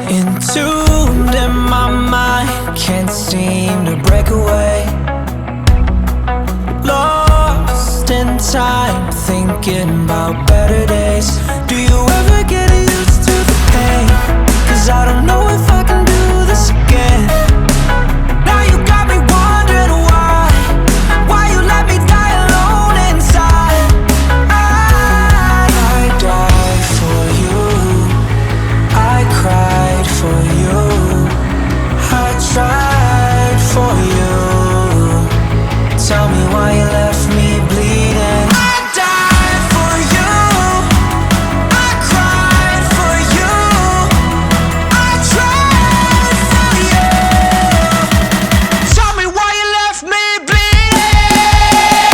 Entombed in my mind, can't seem to break away. Lost in time, thinking about better days. Do you ever get used to the pain? 'Cause I don't know if I can do this again. Now you got me wondering why you let me die alone inside. I died for you, I cried for you, I tried for you. Tell me why you left me bleeding. I died for you, I cried for you, I tried for you. Tell me why you left me bleeding.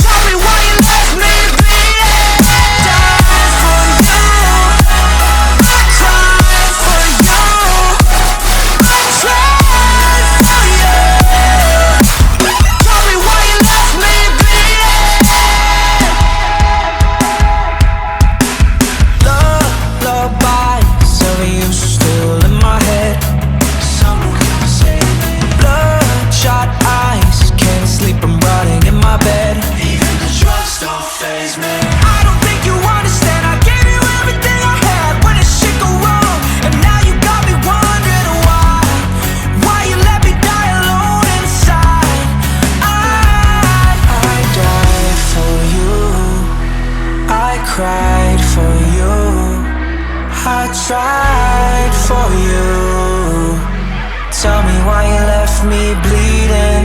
Tell me why you left me bleeding. Died for you, I cried for you, I tried for you. Tell me why you left me bleeding. Lullabies of you still in my head. Someone come save me. Bloodshot eyes, can't sleep, I'm rotting in my bed. Even the drugs don't faze me. I don't think you understand. I gave you everything I had when this shit go wrong, and now you got me wondering why you let me die alone inside. I died for you, I cried for you, I tried for you. Tell me why you left me bleeding.